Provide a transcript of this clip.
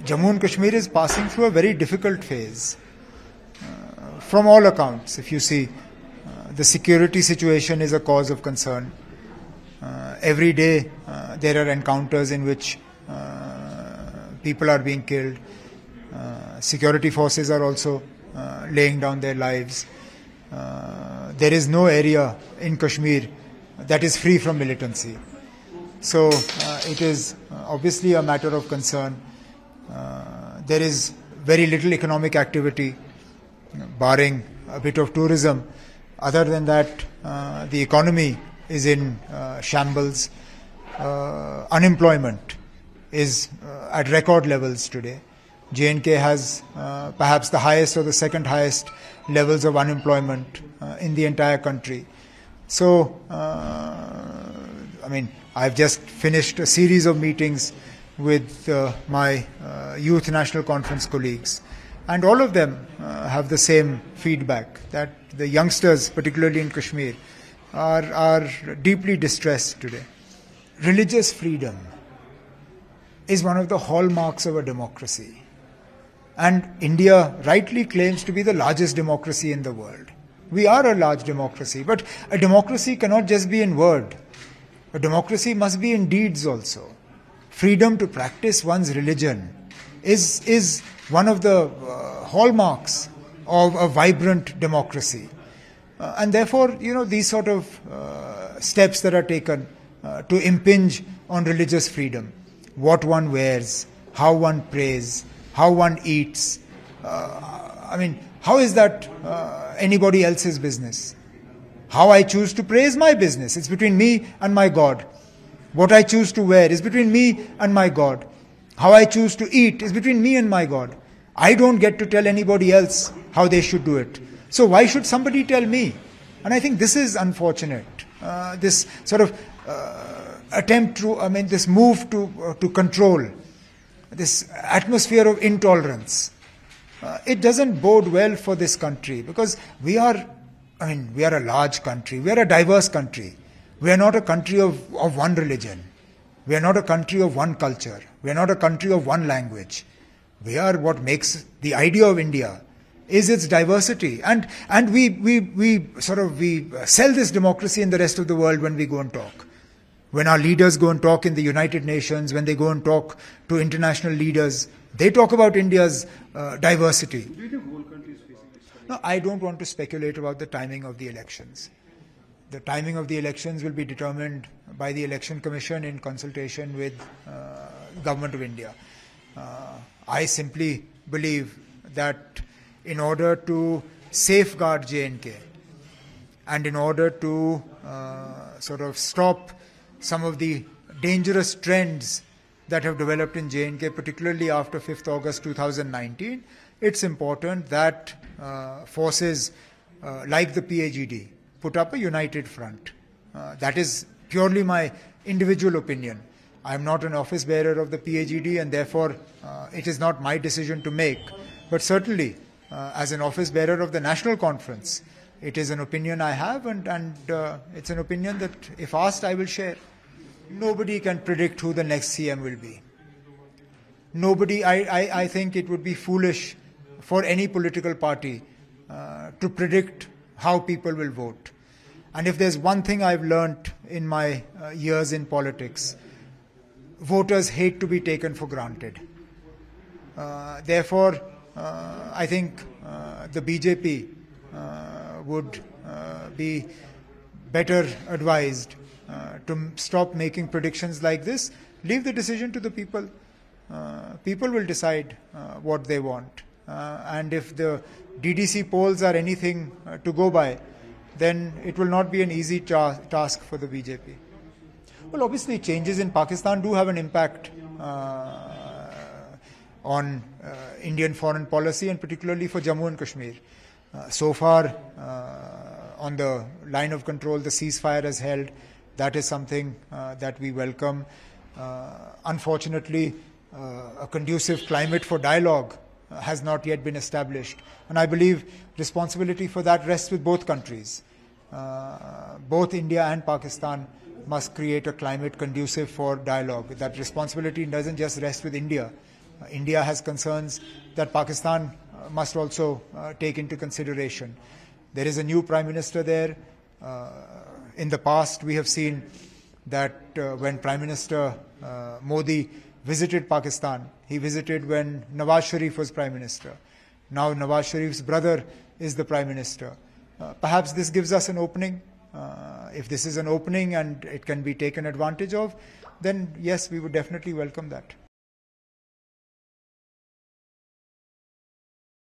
Jammu and Kashmir is passing through a very difficult phase. From all accounts, if you see, the security situation is a cause of concern. Every day there are encounters in which people are being killed. Security forces are also laying down their lives. There is no area in Kashmir that is free from militancy. So it is obviously a matter of concern. There is very little economic activity, barring a bit of tourism. Other than that, the economy is in shambles. Unemployment is at record levels today. J&K has perhaps the highest or the second highest levels of unemployment in the entire country. So, I've just finished a series of meetings with my Youth National Conference colleagues, and all of them have the same feedback, that the youngsters, particularly in Kashmir, are deeply distressed today. Religious freedom is one of the hallmarks of a democracy. And India rightly claims to be the largest democracy in the world. We are a large democracy, but a democracy cannot just be in word. A democracy must be in deeds also. Freedom to practice one's religion is one of the hallmarks of a vibrant democracy. And therefore, these sort of steps that are taken to impinge on religious freedom, what one wears, how one prays, how one eats, how is that anybody else's business? How I choose to pray is my business. It's between me and my God. What I choose to wear is between me and my God. How I choose to eat is between me and my God. I don't get to tell anybody else how they should do it. So why should somebody tell me? And I think this is unfortunate. This sort of attempt to, this move to control, this atmosphere of intolerance, it doesn't bode well for this country, because we are a large country, we are a diverse country. We are not a country of one religion. We are not a country of one culture. We are not a country of one language. We are, what makes the idea of India is its diversity. And we sell this democracy in the rest of the world when we go and talk. When our leaders go and talk in the United Nations, when they go and talk to international leaders, they talk about India's diversity. Do you think the whole country is facing this challenge? No, I don't want to speculate about the timing of the elections. The timing of the elections will be determined by the Election Commission in consultation with Government of India. I simply believe that in order to safeguard J&K and in order to stop some of the dangerous trends that have developed in J&K, particularly after 5th August 2019, it's important that forces like the PAGD put up a united front. That is purely my individual opinion. I am not an office bearer of the PAGD, and therefore it is not my decision to make. But certainly, as an office bearer of the National Conference, it is an opinion I have, and it's an opinion that, if asked, I will share. Nobody can predict who the next CM will be. Nobody, I think it would be foolish for any political party to predict how people will vote. And if there's one thing I've learnt in my years in politics, voters hate to be taken for granted. Therefore, I think the BJP would be better advised to stop making predictions like this. Leave the decision to the people. People will decide what they want. And if the DDC polls are anything to go by, then it will not be an easy task for the BJP. Well, obviously, changes in Pakistan do have an impact on Indian foreign policy, and particularly for Jammu and Kashmir. So far, on the line of control, the ceasefire has held. That is something that we welcome. Unfortunately, a conducive climate for dialogue has not yet been established. And I believe responsibility for that rests with both countries. Both India and Pakistan must create a climate conducive for dialogue. That responsibility doesn't just rest with India. India has concerns that Pakistan must also take into consideration. There is a new Prime Minister there. In the past, we have seen that when Prime Minister Modi visited Pakistan, he visited when Nawaz Sharif was Prime Minister. Now Nawaz Sharif's brother is the Prime Minister. Perhaps this gives us an opening. If this is an opening and it can be taken advantage of, then yes, we would definitely welcome that.